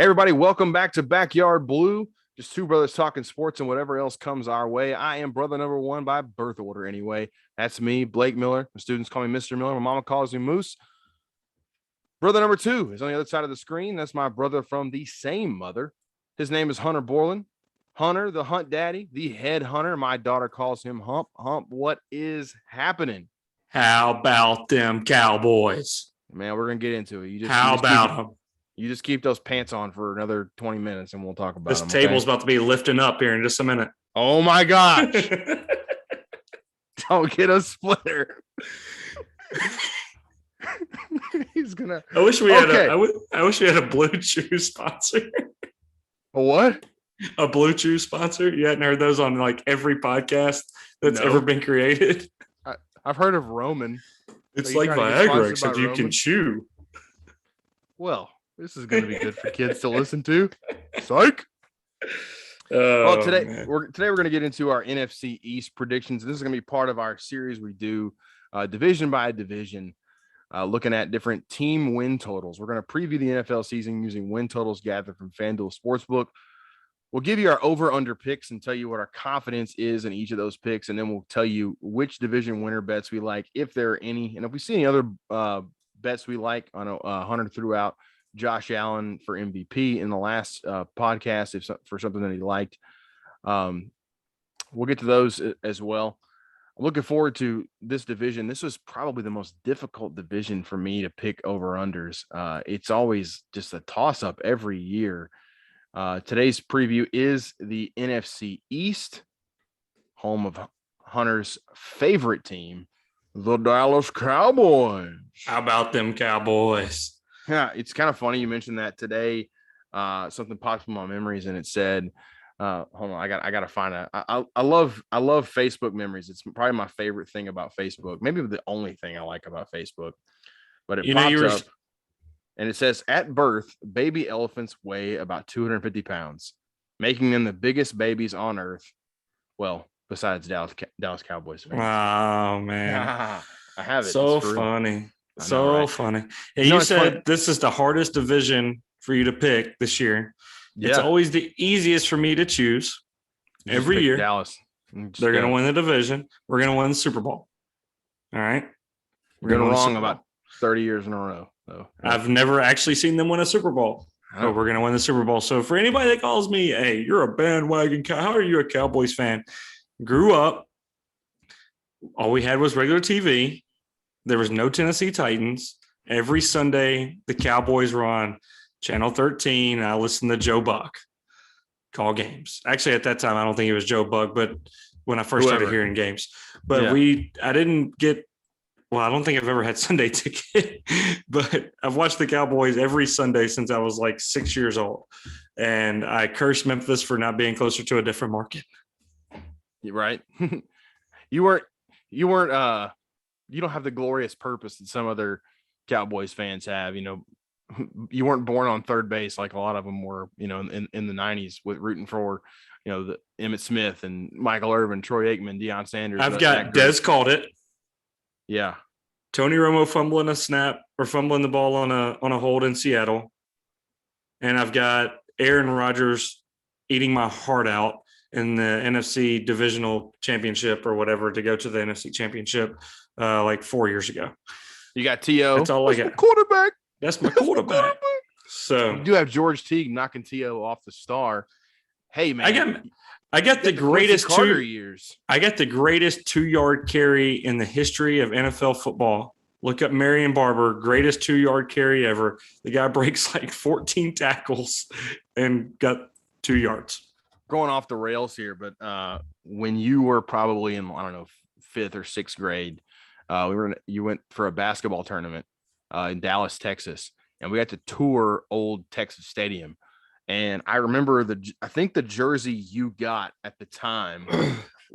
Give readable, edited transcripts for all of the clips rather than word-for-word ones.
Hey, everybody, welcome back to Backyard Blue. Just two brothers talking sports and whatever else comes our way. I am brother number one by birth order anyway. That's me, Blake Miller. My students call me Mr. Miller. My mama calls me Moose. Brother number two is on the other side of the screen. That's my brother from the same mother. His name is Hunter Borland. Hunter, the hunt daddy, the head hunter. My daughter calls him Hump. Hump, what is happening? How about them Cowboys? Man, we're going to get into it. How about them? You just keep those pants on for another 20 minutes and we'll talk about this them. This table's about to be lifting up here in just a minute. Oh, my gosh. Don't get a splitter. He's going to. I wish we had I wish we had a Blue Chew sponsor. A what? A Blue Chew sponsor? You hadn't heard those on like every podcast that's ever been created? I've heard of Roman. It's like Viagra, except you can chew. Well, this is going to be good for kids to listen to. Psych. Well, today we're going to get into our NFC East predictions. This is going to be part of our series we do division by division, looking at different team win totals. We're going to preview the NFL season using win totals gathered from Fanduel Sportsbook. We'll give you our over-under picks and tell you what our confidence is in each of those picks, and then we'll tell you which division winner bets we like, if there are any. And if we see any other bets we like, I know Hunter threw out Josh Allen for MVP in the last podcast for something that he liked. We'll get to those as well. I'm looking forward to this division. This was probably the most difficult division for me to pick over-unders. It's always just a toss-up every year. Today's preview is the NFC East, home of Hunter's favorite team, the Dallas Cowboys. How about them Cowboys? Yeah, it's kind of funny you mentioned that today. Something popped in my memories, and it said, "Hold on, I got to find a." I love Facebook memories. It's probably my favorite thing about Facebook. Maybe the only thing I like about Facebook. But it pops up. And it says, at birth, baby elephants weigh about 250 pounds, making them the biggest babies on earth. Well, besides Dallas Cowboys fans. Oh, man. I have it. So funny. Funny. Hey, you said funny. This is the hardest division for you to pick this year. Yeah. It's always the easiest for me to choose every year. Dallas. They're going to win the division. We're going to win the Super Bowl. All right? We're going to wrong about 30 years in a row. So, I've never actually seen them win a Super Bowl. So we're going to win the Super Bowl. So for anybody that calls me, hey, you're a bandwagon. How are you a Cowboys fan? Grew up. All we had was regular TV. There was no Tennessee Titans. Every Sunday, the Cowboys were on Channel 13. I listened to Joe Buck call games. Actually, at that time, I don't think it was Joe Buck, but when I first started hearing games. But I didn't get. Well, I don't think I've ever had Sunday ticket, but I've watched the Cowboys every Sunday since I was like 6 years old. And I cursed Memphis for not being closer to a different market. You're right. You don't have the glorious purpose that some other Cowboys fans have. You know, you weren't born on third base like a lot of them were, you know, in the 90s with rooting for, you know, the Emmitt Smith and Michael Irvin, Troy Aikman, Deion Sanders. I've got Dez called it. Yeah. Tony Romo fumbling a snap or fumbling the ball on a hold in Seattle. And I've got Aaron Rodgers eating my heart out in the NFC divisional championship or whatever to go to the NFC championship like 4 years ago. You got T.O. That's all I got. Quarterback. That's my quarterback. So you do have George Teague knocking T.O. off the star. Hey, man. I got the greatest years. I got the greatest 2-yard carry in the history of NFL football. Look up Marion Barber, greatest 2-yard carry ever. The guy breaks like 14 tackles and got 2 yards. Going off the rails here, but when you were probably in, I don't know, 5th or 6th grade, you went for a basketball tournament in Dallas, Texas, and we got to tour old Texas Stadium. And I remember I think the jersey you got at the time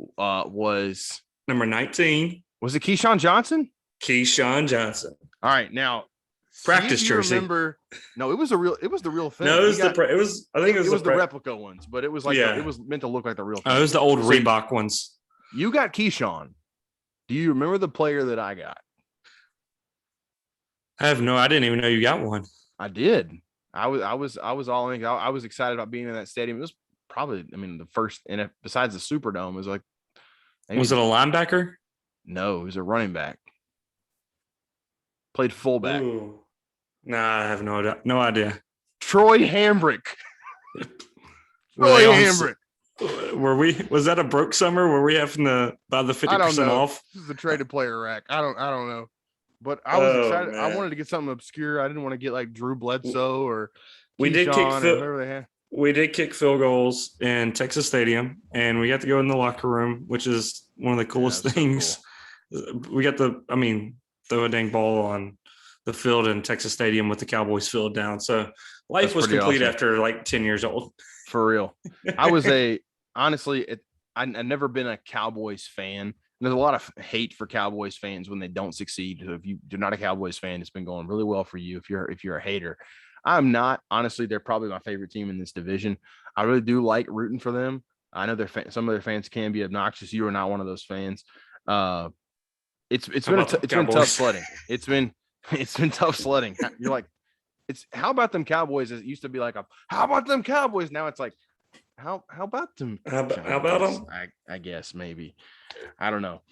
was number 19. Was it Keyshawn Johnson? Keyshawn Johnson. All right, now practice jersey. Remember? No, it was the real thing. No, I think it was the replica ones, but it was like it was meant to look like the real thing. It was the old Reebok ones. You got Keyshawn. Do you remember the player that I got? I didn't even know you got one. I did. I was all in. I was excited about being in that stadium. It was probably, the first, and besides the Superdome, it was like, was it a linebacker? No, it was a running back. Played fullback. Ooh. Nah, I have no idea. Troy Hambrick. Troy Hambrick. Was that a broke summer? Were we having to buy the 50% off? This is a traded player rack. I don't know. But I was excited. Man. I wanted to get something obscure. I didn't want to get like Drew Bledsoe or we did kick field goals in Texas Stadium, and we got to go in the locker room, which is one of the coolest things. So cool. We got throw a dang ball on the field in Texas Stadium with the Cowboys field down. So life was complete after like 10 years old. For real. I was I'd never been a Cowboys fan. There's a lot of hate for Cowboys fans when they don't succeed. So if you're not a Cowboys fan, it's been going really well for you. If you're a hater, I'm not. Honestly, they're probably my favorite team in this division. I really do like rooting for them. I know some of their fans can be obnoxious. You are not one of those fans. It's been tough sledding. It's been tough sledding. You're like, how about them Cowboys? It used to be like how about them Cowboys? Now it's like, how about them? How about them? I guess maybe. I don't know.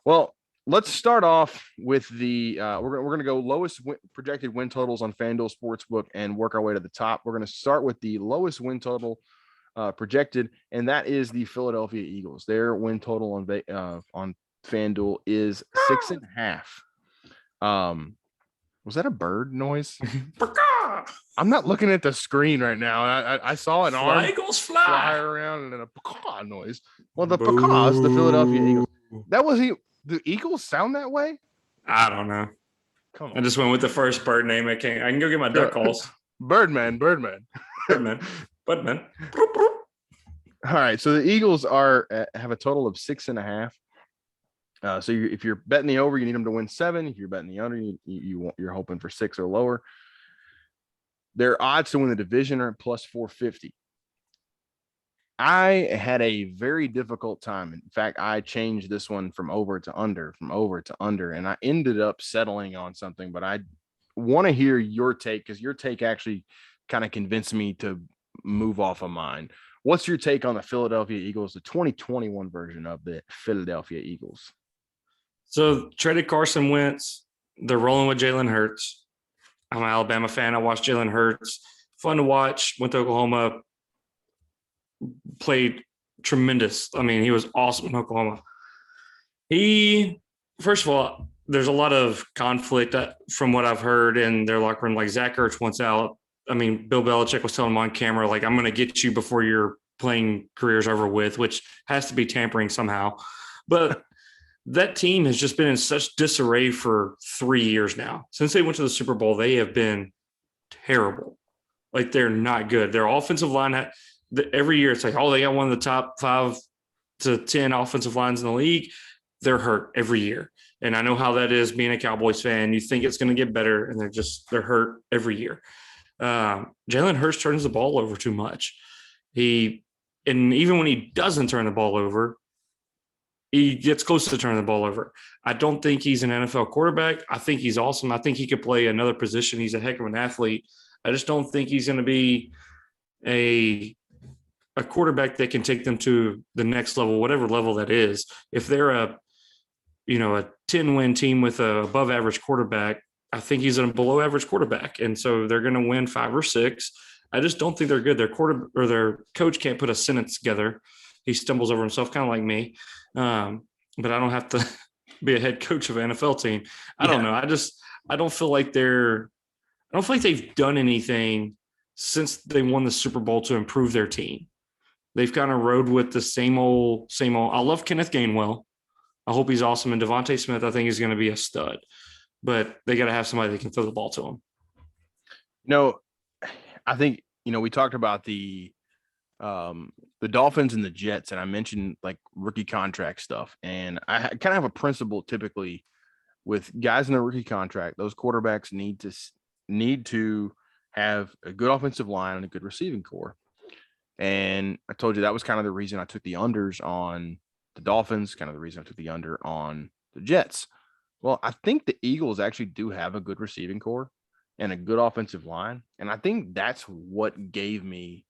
Well, let's start off with the we're gonna go lowest projected win totals on Fanduel Sportsbook and work our way to the top. We're gonna start with the lowest win total projected, and that is the Philadelphia Eagles. Their win total on FanDuel is 6.5. Was that a bird noise? I'm not looking at the screen right now. I saw an arm fly around and then a pacaw noise. Well, the pacaws, the Philadelphia Eagles. That was the Eagles sound that way? I don't know. Come on. I just went with the first bird name. I can go get my duck calls. Birdman. All right. So the Eagles have a total of 6.5. So if you're betting the over, you need them to win 7. If you're betting the under, you're hoping for 6 or lower. Their odds to win the division are at plus 450. I had a very difficult time. In fact, I changed this one from over to under, and I ended up settling on something. But I want to hear your take, because your take actually kind of convinced me to move off of mine. What's your take on the Philadelphia Eagles, the 2021 version of the Philadelphia Eagles? So traded Carson Wentz. They're rolling with Jalen Hurts. I'm an Alabama fan. I watched Jalen Hurts. Fun to watch. Went to Oklahoma. Played tremendous. He was awesome in Oklahoma. First of all, there's a lot of conflict from what I've heard in their locker room. Like Zach Ertz wants out. Bill Belichick was telling him on camera, like, I'm going to get you before your playing career's over with, which has to be tampering somehow. But that team has just been in such disarray for 3 years now. Since they went to the Super Bowl, they have been terrible. Like, they're not good. Their offensive line, every year it's like, they got one of the top 5 to 10 offensive lines in the league. They're hurt every year. And I know how that is being a Cowboys fan. You think it's going to get better, and they're hurt every year. Jalen Hurts turns the ball over too much. And even when he doesn't turn the ball over, he gets close to turning the ball over. I don't think he's an NFL quarterback. I think he's awesome. I think he could play another position. He's a heck of an athlete. I just don't think he's going to be a quarterback that can take them to the next level, whatever level that is. If they're a 10-win team with a above average quarterback, I think he's a below average quarterback. And so they're going to win 5 or 6. I just don't think they're good. Their coach can't put a sentence together. He stumbles over himself, kind of like me. But I don't have to be a head coach of an NFL team. I don't know. I don't feel like they've done anything since they won the Super Bowl to improve their team. They've kind of rode with the same old. I love Kenneth Gainwell. I hope he's awesome. And Devontae Smith, I think, is going to be a stud. But they got to have somebody that can throw the ball to him. I think, we talked about the Dolphins and the Jets, and I mentioned like rookie contract stuff. And I kind of have a principle typically with guys in the rookie contract. Those quarterbacks need to have a good offensive line and a good receiving core. And I told you that was kind of the reason I took the unders on the Dolphins, kind of the reason I took the under on the Jets. Well, I think the Eagles actually do have a good receiving core. and a good offensive line. And I think that's what gave me,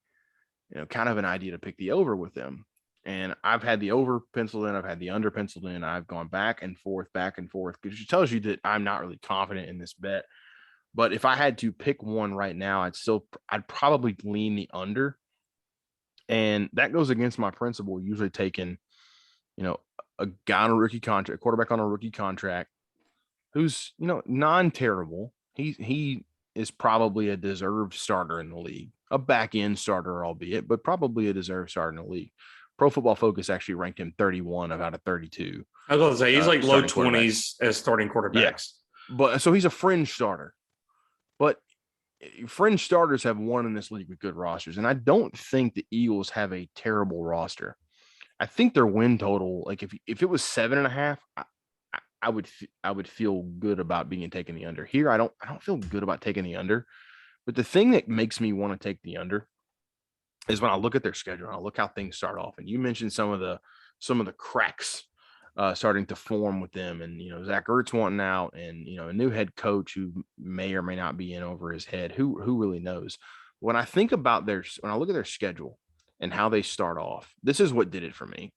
kind of an idea to pick the over with them. And I've had the over penciled in. I've had the under penciled in. I've gone back and forth, because it tells you that I'm not really confident in this bet. But if I had to pick one right now, I'd probably lean the under. And that goes against my principle, usually taking, a guy on a rookie contract, a quarterback on a rookie contract who's, non-terrible. He is probably a deserved starter in the league, a back end starter, albeit, but probably a deserved starter in the league. Pro Football Focus actually ranked him 31 out of 32. I was going to say he's like low 20s as starting quarterbacks. Yeah. But so he's a fringe starter. But fringe starters have won in this league with good rosters, and I don't think the Eagles have a terrible roster. I think their win total, like if it was 7.5, I would feel good about being taking the under. Here, I don't feel good about taking the under. But the thing that makes me want to take the under is when I look at their schedule and I look how things start off. And you mentioned some of the cracks starting to form with them, and Zach Ertz wanting out, and a new head coach who may or may not be in over his head. Who really knows? When I think about when I look at their schedule and how they start off, this is what did it for me.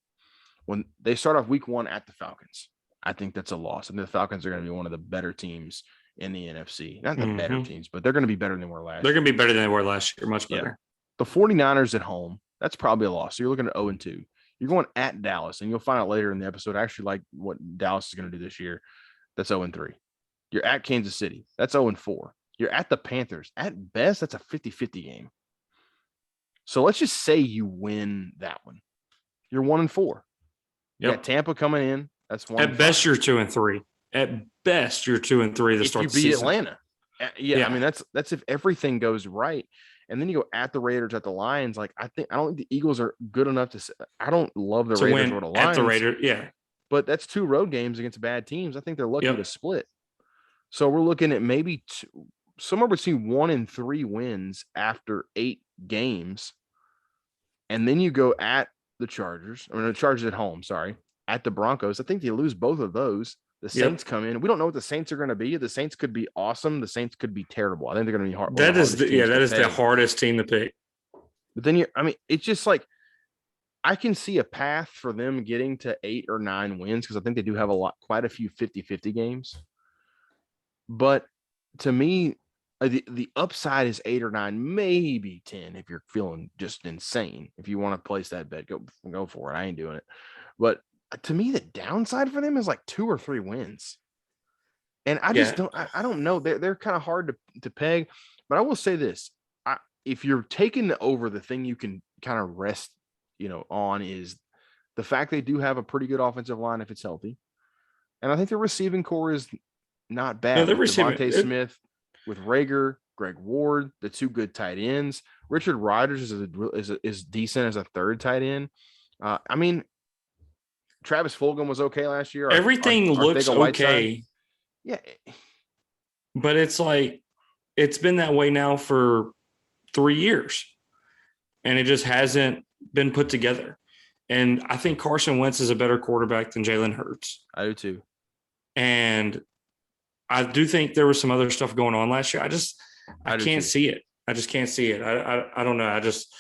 When they start off week 1 at the Falcons, I think that's a loss. I mean, the Falcons are going to be one of the better teams in the NFC. Not the better teams, but they're going to be better than they were last year. They're going to be better than they were last year, much better. Yeah. The 49ers at home, that's probably a loss. So you're looking at 0-2. You're going at Dallas, and you'll find out later in the episode, I actually like what Dallas is going to do this year. That's 0-3. You're at Kansas City. That's 0-4. You're at the Panthers. At best, that's a 50-50 game. So let's just say you win that one. You're 1-4. You got Tampa coming in. That's 1. At best, you're 2-3. At best, you're 2-3 to start the season. If you beat Atlanta. Yeah, I mean, that's if everything goes right. And then you go at the Raiders, at the Lions. Like, I don't think the Eagles are good enough to – I don't love the Raiders or the Lions. At the Raiders, yeah. But that's 2 road games against bad teams. I think they're lucky to split. So we're looking at maybe somewhere between 1 and 3 wins after 8 games. And then you go at the Chargers. The Chargers at home, at the Broncos. I think they lose both of those. The Saints come in. We don't know what the Saints are going to be. The Saints could be awesome. The Saints could be terrible. I think they're going to be hard. That is the hardest team to pick. But then it's just like I can see a path for them getting to 8 or 9 wins because I think they do have quite a few 50-50 games. But to me, the upside is 8 or 9, maybe 10 if you're feeling just insane. If you want to place that bet, go for it. I ain't doing it. But to me, the downside for them is like 2 or 3 wins. And I just don't know. They're kind of hard to peg. But I will say this. If you're taking the over, the thing you can kind of rest, on is the fact they do have a pretty good offensive line if it's healthy. And I think the receiving core is not bad. They're receiving Smith with Rager, Greg Ward, the 2 good tight ends. Richard Rodgers is decent as a 3rd tight end. Travis Fulgham was okay last year. Everything looks okay. Yeah. But it's like, it's been that way now for 3 years. And it just hasn't been put together. And I think Carson Wentz is a better quarterback than Jalen Hurts. I do too. And I do think there was some other stuff going on last year. I can't see it. I just can't see it. I don't know. I just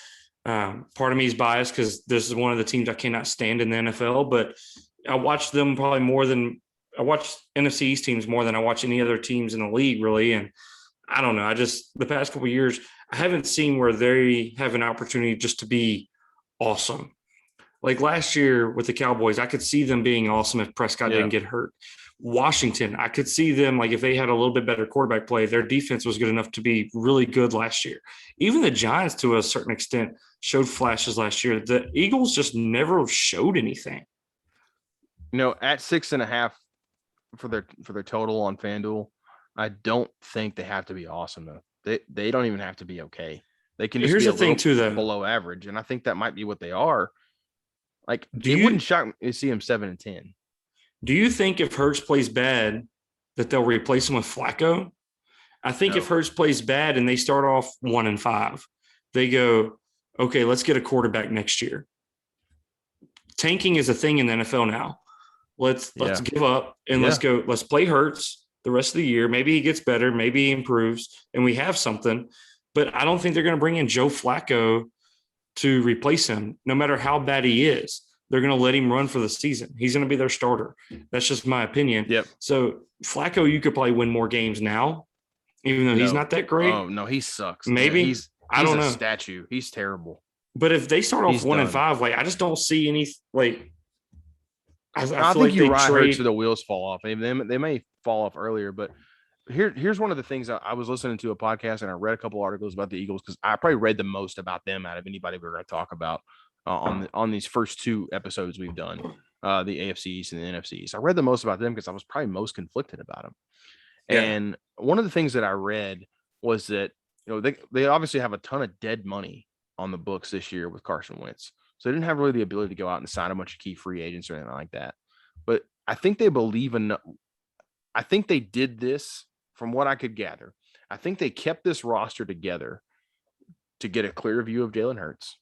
part of me is biased because this is one of the teams I cannot stand in the NFL, but I watch them probably more than I watch NFC East teams more than I watch any other teams in the league, really. And I don't know. The past couple of years, I haven't seen where they have an opportunity just to be awesome. Like last year with the Cowboys, I could see them being awesome if Prescott didn't get hurt. Washington, I could see them, like if they had a little bit better quarterback play, their defense was good enough to be really good last year. Even the Giants, to a certain extent, showed flashes last year. The Eagles just never showed anything. At 6.5 for their total on FanDuel, I don't think they have to be awesome though. They don't even have to be okay. They can just be a little below average, and I think that might be what they are. Like, it wouldn't shock me to see them 7-10. Do you think if Hurts plays bad that they'll replace him with Flacco? I think if Hurts plays bad and they start off 1-5, they go, okay, let's get a quarterback next year. Tanking is a thing in the NFL now. Let's give up and let's play Hurts. the rest of the year. Maybe he gets better. Maybe he improves and we have something. But I don't think they're going to bring in Joe Flacco to replace him, no matter how bad he is. They're going to let him run for the season. He's going to be their starter. That's just my opinion. Yep. So Flacco, you could probably win more games now, even though he's not that great. Oh, no, he sucks. Maybe. He's I don't know. Statue. He's terrible. But if they start off 1-5, like I just don't see any like. I think like you're right. Hurts, the wheels fall off. They may fall off earlier, but here's one of the things. I was listening to a podcast and I read a couple articles about the Eagles because I probably read the most about them out of anybody we're going to talk about on these first two episodes we've done, the AFC East and the NFC East. I read the most about them because I was probably most conflicted about them. Yeah. And one of the things that I read was that they obviously have a ton of dead money on the books this year with Carson Wentz. So they didn't have really the ability to go out and sign a bunch of key free agents or anything like that. But I think they believe enough. I think they did this from what I could gather. I think they kept this roster together to get a clear view of Jalen Hurts.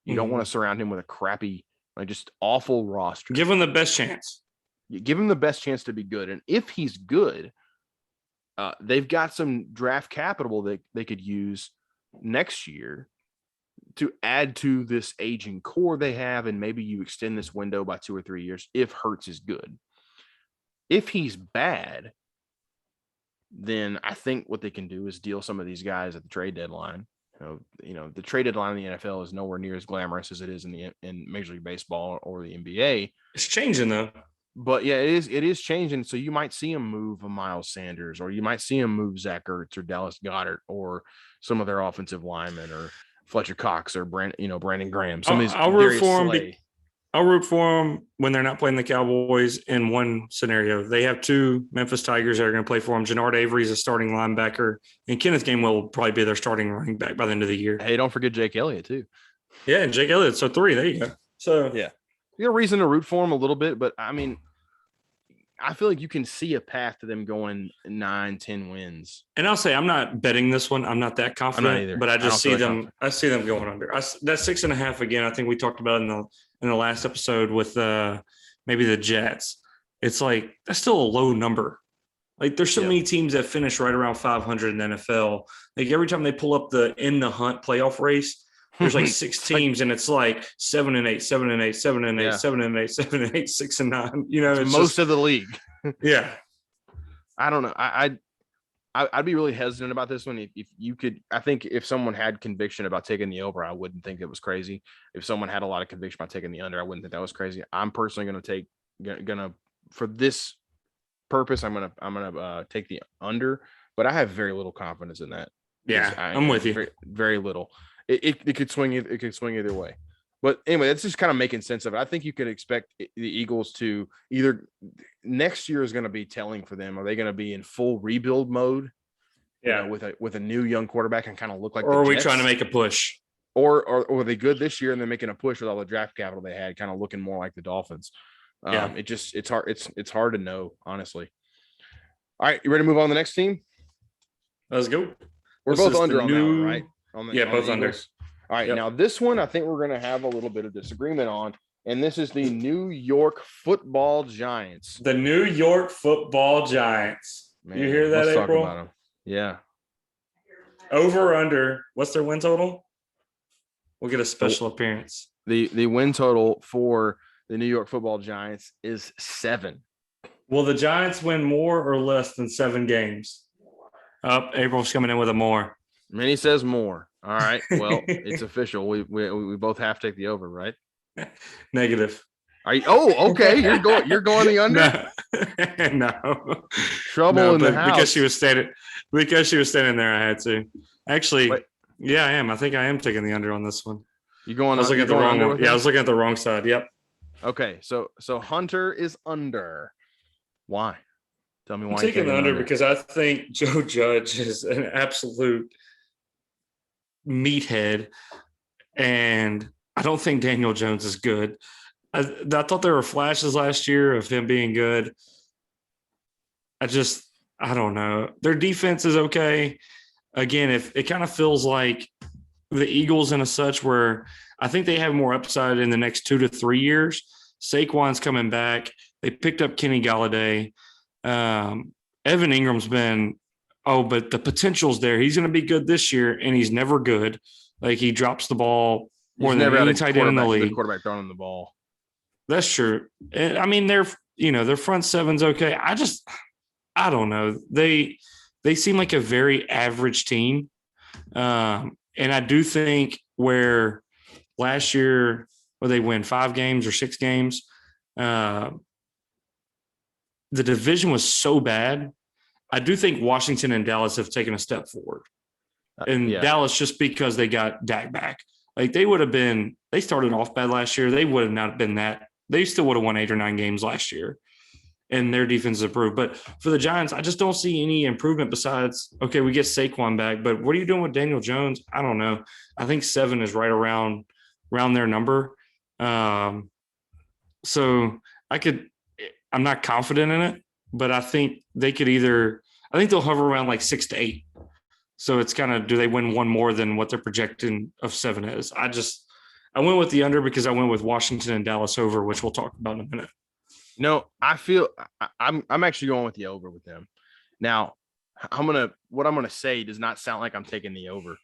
You don't want to surround him with a crappy, just awful roster. Give him the best chance. You give him the best chance to be good. And if he's good, they've got some draft capital that they could use next year to add to this aging core they have, and maybe you extend this window by 2 or 3 years if Hurts is good. If he's bad, then I think what they can do is deal some of these guys at the trade deadline. The trade deadline in the NFL is nowhere near as glamorous as it is in Major League Baseball or the NBA. It's changing though. But yeah, it is changing. So you might see him move a Miles Sanders, or you might see him move Zach Ertz or Dallas Goedert or some of their offensive linemen, or Fletcher Cox or Brandon Graham. Some of these I'll root for them when they're not playing the Cowboys in one scenario. They have 2 Memphis Tigers that are going to play for them. Jannard Avery is a starting linebacker, and Kenneth Gainwell will probably be their starting running back by the end of the year. Hey, don't forget Jake Elliott too. Yeah, and Jake Elliott. So 3. There you go. So yeah, you got reason to root for them a little bit, but I mean, I feel like you can see a path to them going 9-10 wins. And I'll say I'm not betting this one. I'm not that confident. I'm not either. But I see them. I see them going under. That 6.5 again. I think we talked about in the last episode with maybe the Jets. It's like that's still a low number. Like there's so many teams that finish right around 500 in the NFL. Like every time they pull up the in the hunt playoff race, there's like 6 teams, and it's like 7-8, 7-8, 7-8, 7-8, 7-8, 6-9. It's most of the league. Yeah, I don't know. I'd be really hesitant about this one. If you could, I think if someone had conviction about taking the over, I wouldn't think it was crazy. If someone had a lot of conviction about taking the under, I wouldn't think that was crazy. I'm personally gonna for this purpose, I'm gonna take the under, but I have very little confidence in that. Yeah, I'm with you. Very, very little. It could swing. It could swing either way. But anyway, that's just kind of making sense of it. I think you could expect the Eagles to either next year is going to be telling for them. Are they going to be in full rebuild mode? Yeah, with a new young quarterback and kind of look like. Or are we trying to make a push? Or are they good this year and they're making a push with all the draft capital they had, kind of looking more like the Dolphins? It's hard. It's hard to know, honestly. All right, you ready to move on to the next team? Let's go. We're both under on that one, right? Both under. All right, Now this one I think we're going to have a little bit of disagreement on, and this is the New York Football Giants. The New York Football Giants. Man, you hear that, April? Talk about them. Yeah. Over or under? What's their win total? We'll get a special appearance. The win total for the New York Football Giants is 7. Will the Giants win more or less than 7 games? April's coming in with a more. Minnie says more. All right. Well, it's official. We both have to take the over, right? Negative. Are you? Oh, okay. You're going the under. No. Trouble in the house. Because she was standing there, I had to. Actually, yeah, I am. I think I am taking the under on this one. You going? I was looking at the wrong one. Yeah, I was looking at the wrong side. Yep. Okay. So Hunter is under. Why? Tell me why. I'm taking the under because I think Joe Judge is an absolute meathead, and I don't think Daniel Jones is good. I thought there were flashes last year of him being good. I don't know. Their defense is okay. Again, if it kind of feels like the Eagles in a such where I think they have more upside in the next 2 to 3 years. Saquon's coming back. They picked up Kenny Galladay. Evan Ingram's been, but the potential's there. He's going to be good this year, and he's never good. Like, he drops the ball more than any tight end in the league. Good quarterback throwing the ball. That's true. And, I mean, their front seven's okay. I don't know. They seem like a very average team. And I do think where last year, they win 5 games or 6 games, the division was so bad. I do think Washington and Dallas have taken a step forward. And Dallas, just because they got Dak back. Like, they started off bad last year. They would have not been that. They still would have won 8 or 9 games last year. And their defense is improved. But for the Giants, I just don't see any improvement besides, okay, we get Saquon back. But what are you doing with Daniel Jones? I don't know. I think 7 is right around their number. So I'm not confident in it, but I think they'll hover around like 6 to 8. So it's kind of, do they win one more than what they're projecting of 7 is? I went with the under because I went with Washington and Dallas over, which we'll talk about in a minute. No, I feel I'm actually going with the over with them. Now, what I'm gonna say does not sound like I'm taking the over.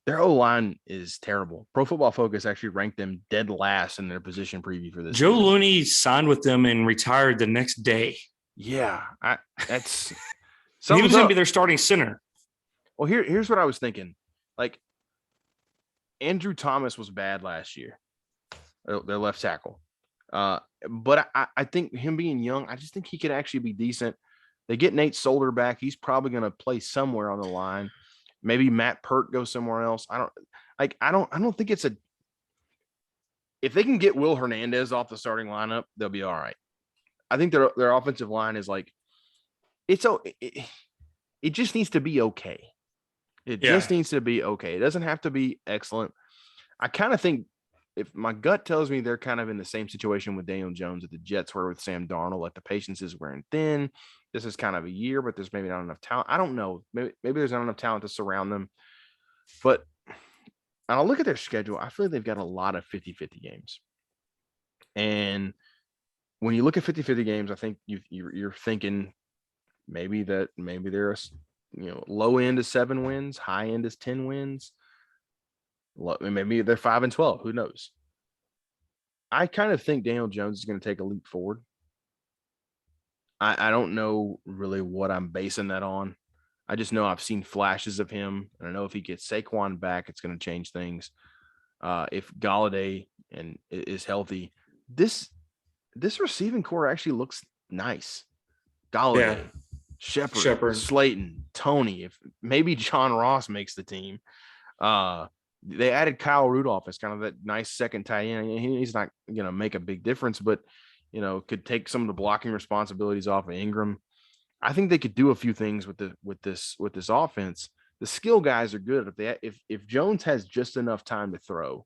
Their O-line is terrible. Pro Football Focus actually ranked them dead last in their position preview for this. Joe season. Looney signed with them and retired the next day. Yeah, that's he was going to be their starting center. Well, here's what I was thinking. Like, Andrew Thomas was bad last year, their left tackle. But I think him being young, I just think he could actually be decent. They get Nate Solder back. He's probably going to play somewhere on the line. Maybe Matt Pert goes somewhere else. I don't think it's if they can get Will Hernandez off the starting lineup, they'll be all right. I think their offensive line is like, it just needs to be okay. It just needs to be okay. It doesn't have to be excellent. I kind of think, if my gut tells me they're kind of in the same situation with Daniel Jones that the Jets were with Sam Darnold, like the patience is wearing thin. This is kind of a year, but there's maybe not enough talent. I don't know. Maybe there's not enough talent to surround them. But I'll look at their schedule. I feel like they've got a lot of 50-50 games. And when you look at 50-50 games, I think you're thinking maybe they're low end is 7 wins, high end is 10 wins. Maybe they're 5-12. Who knows? I kind of think Daniel Jones is going to take a leap forward. I don't know really what I'm basing that on. I just know I've seen flashes of him, and I know if he gets Saquon back, it's going to change things. If Galladay is healthy, this receiving core actually looks nice. Galladay, Shepard, Slayton, Tony. If maybe John Ross makes the team. They added Kyle Rudolph as kind of that nice second tight end. He's not going to make a big difference, but could take some of the blocking responsibilities off of Ingram. I think they could do a few things with this offense. The skill guys are good. If Jones has just enough time to throw,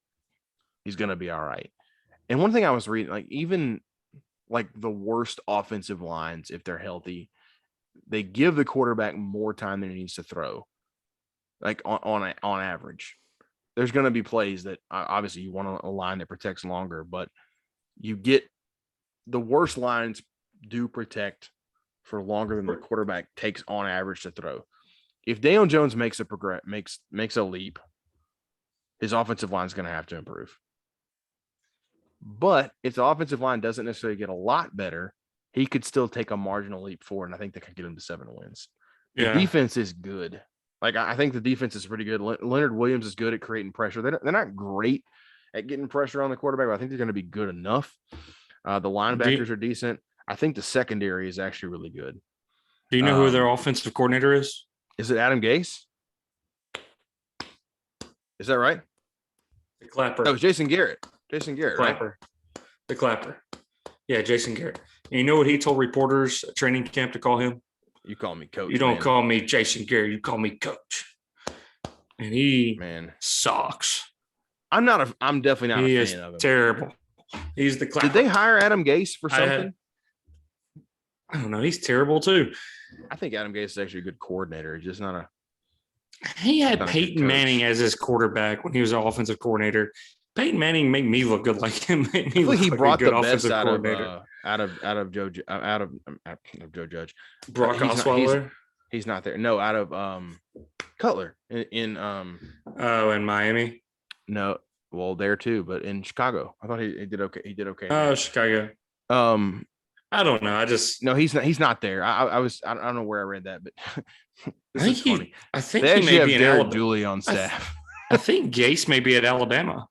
he's going to be all right. And one thing I was reading, like, even like the worst offensive lines, if they're healthy, they give the quarterback more time than he needs to throw. Like on average. There's going to be plays that obviously you want a line that protects longer, but you get the worst lines do protect for longer than the quarterback takes on average to throw. If Daniel Jones makes a leap, his offensive line is going to have to improve. But if the offensive line doesn't necessarily get a lot better, he could still take a marginal leap forward, and I think they could get him to 7 wins. The defense is good. Like, I think the defense is pretty good. Leonard Williams is good at creating pressure. They're not great at getting pressure on the quarterback, but I think they're going to be good enough. The linebackers are decent. I think the secondary is actually really good. Do you know who their offensive coordinator is? Is it Adam Gase? Is that right? The Clapper. That was Jason Garrett. Clapper. Right? The Clapper. Yeah, Jason Garrett. And you know what he told reporters at training camp to call him? You call me coach. You don't call me Jason Garrett. You call me coach. And he sucks. I'm definitely not a fan of him. Terrible. He's the Clapper. Did they hire Adam Gase for something? I don't know. He's terrible too. I think Adam Gase is actually a good coordinator. He's just not He had Peyton Manning as his quarterback when he was an offensive coordinator. Peyton Manning make me look good like him. Make me I think he look brought like a good the best offensive coordinator. out of Joe Judge. Brock Osweiler. He's not there. No, out of Cutler in in Miami. No, well there too, but in Chicago. I thought he did okay. He did okay. Oh, Chicago. I don't know. No, he's not there. I don't know where I read that, but this is funny. I think they he may have be in Derek Alabama. Dooley on staff. I think Gase may be at Alabama.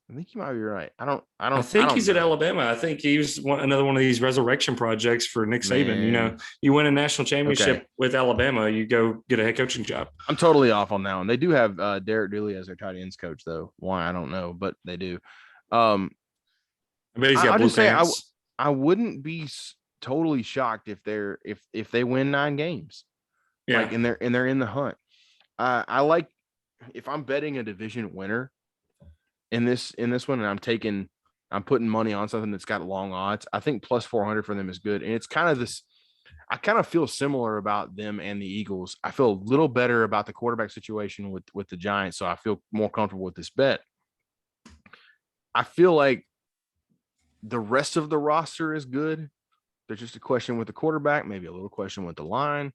I think you might be right. I think he's at Alabama. I think he was another one of these resurrection projects for Nick Saban. You know, you win a national championship with Alabama, you go get a head coaching job. I'm totally off on that one. They do have Derek Dooley as their tight ends coach, though. Why I don't know, but they do. I bet he's got blue pants. I wouldn't be totally shocked if they win 9 games. Yeah, like and they're in the hunt. I like if I'm betting a division winner in this one, and I'm putting money on something that's got long odds. I think plus 400 for them is good, and it's kind of this. I kind of feel similar about them and the Eagles. I feel a little better about the quarterback situation with the Giants, so I feel more comfortable with this bet. I feel like the rest of the roster is good. There's just a question with the quarterback, maybe a little question with the line.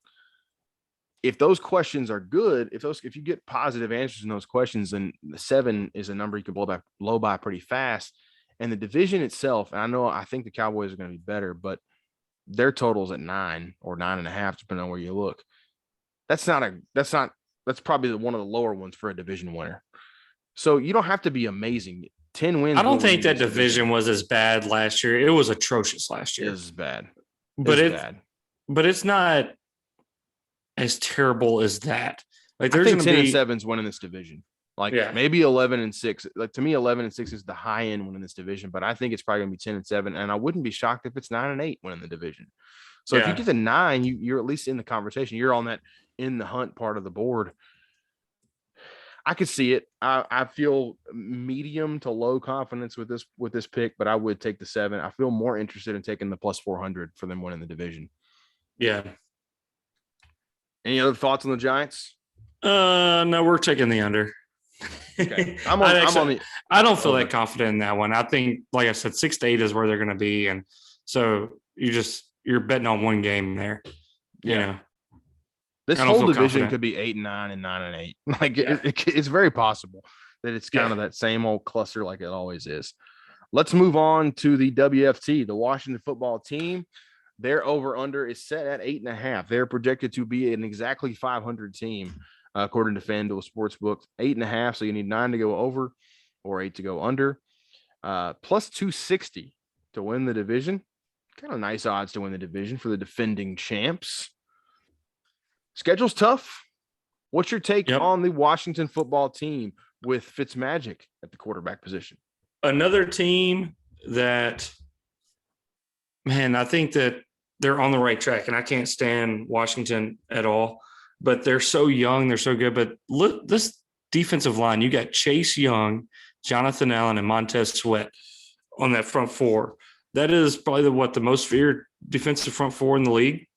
If those questions are good, if you get positive answers in those questions, then the 7 is a number you can blow by pretty fast. And the division itself, and I think the Cowboys are going to be better, but their total's at 9 or 9.5, depending on where you look. That's probably one of the lower ones for a division winner. So you don't have to be amazing. 10 wins. I don't think that division was as bad last year. It was atrocious last year. It was bad. But it's not as terrible as that. Like there's going to be 10-7's winning this division. Maybe 11-6. Like to me, 11-6 is the high end winning this division, but I think it's probably going to be 10-7, and I wouldn't be shocked if it's 9-8 winning the division. So if you get to 9, you're at least in the conversation. You're on that in the hunt part of the board. I could see it. I feel medium to low confidence with this pick, but I would take the 7. I feel more interested in taking the plus 400 for them winning the division. Yeah. Any other thoughts on the Giants? No, we're taking the under. Okay. I don't feel that confident in that one. I think, like I said, 6-8 is where they're going to be, and so you're betting on one game there. You know. This whole division could be 8-9 and 9-8. Like it's very possible that it's kind of that same old cluster like it always is. Let's move on to the WFT, the Washington Football Team. Their over/under is set at 8.5. They're projected to be an exactly 500 team, according to Fanduel Sportsbook. 8.5, so you need 9 to go over or 8 to go under. Plus 260 to win the division. Kind of nice odds to win the division for the defending champs. Schedule's tough. What's your take on the Washington Football Team with Fitzmagic at the quarterback position? Another team that, man, I think that they're on the right track, and I can't stand Washington at all, but they're so young. They're so good. But look, this defensive line, you got Chase Young, Jonathan Allen, and Montez Sweat on that front 4. That is probably the most feared defensive front 4 in the league.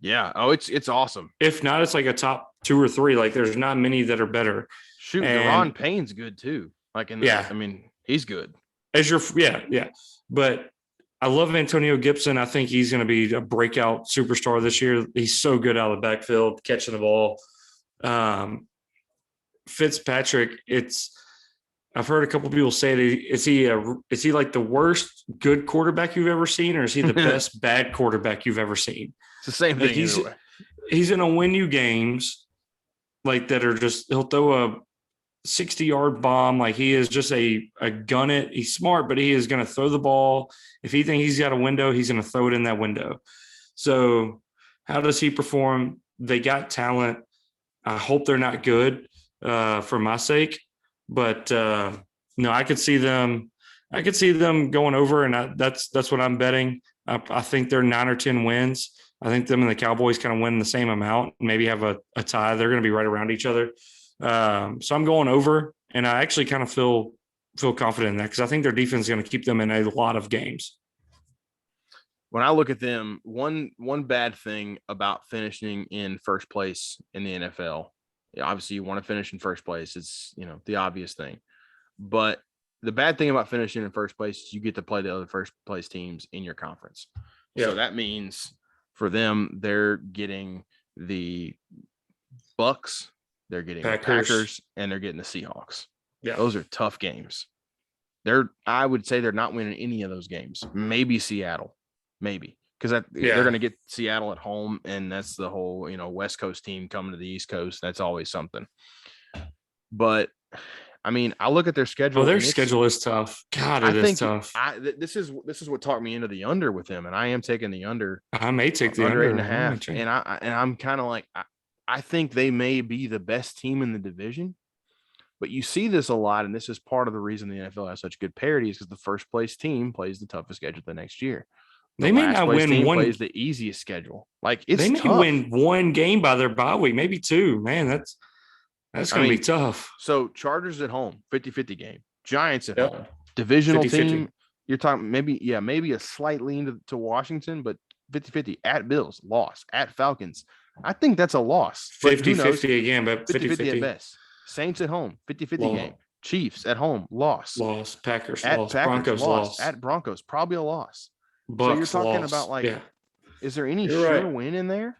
Yeah. Oh, it's awesome. If not, it's like a top 2 or 3. Like there's not many that are better. Shoot, Deron Payne's good too. Like I mean, he's good. But I love Antonio Gibson. I think he's going to be a breakout superstar this year. He's so good out of the backfield, catching the ball. Fitzpatrick, I've heard a couple of people say is he like the worst good quarterback you've ever seen, or is he the best bad quarterback you've ever seen? It's the same thing. He's going to win you games like that are just, he'll throw a 60-yard bomb. Like he is just a gun it. He's smart, but he is going to throw the ball. If he thinks he's got a window, he's going to throw it in that window. So how does he perform? They got talent. I hope they're not good for my sake, but no, I could see them going over, and that's what I'm betting. I think they're 9 or 10 wins. I think them and the Cowboys kind of win the same amount, maybe have a tie. They're going to be right around each other. So I'm going over, and I actually kind of feel confident in that because I think their defense is going to keep them in a lot of games. When I look at them, one bad thing about finishing in first place in the NFL Obviously, you want to finish in first place. It's, the obvious thing. But the bad thing about finishing in first place is you get to play the other first place teams in your conference. Yeah. So that means for them, they're getting the Bucks, they're getting the Packers, and they're getting the Seahawks. Yeah. Those are tough games. I would say they're not winning any of those games. Maybe Seattle. Maybe. Because they're going to get Seattle at home, and that's the whole, West Coast team coming to the East Coast. That's always something. But I mean, I look at their schedule. Oh, their schedule is tough. God, it is tough. This is what talked me into the under with him, and I am taking the under. I may take the under 8.5, and I'm kind of like, I think they may be the best team in the division. But you see this a lot, and this is part of the reason the NFL has such good parity is because the first place team plays the toughest schedule the next year. They may not win one. Plays the easiest schedule. Like it's they may tough. Win one game by their bye week, maybe two. Man, that's going to be tough. So Chargers at home, 50-50 game. Giants at home, divisional 50-50. Team. You're talking maybe a slight lean to Washington, but 50-50 at Bills, loss at Falcons. I think that's a loss. 50-50 again, but 50-50 at best. Saints at home, 50-50 game. Chiefs at home, loss. Packers, at loss. Packers, Broncos, loss. At Broncos, probably a loss. Bucks, so you're talking about is there any sure win in there?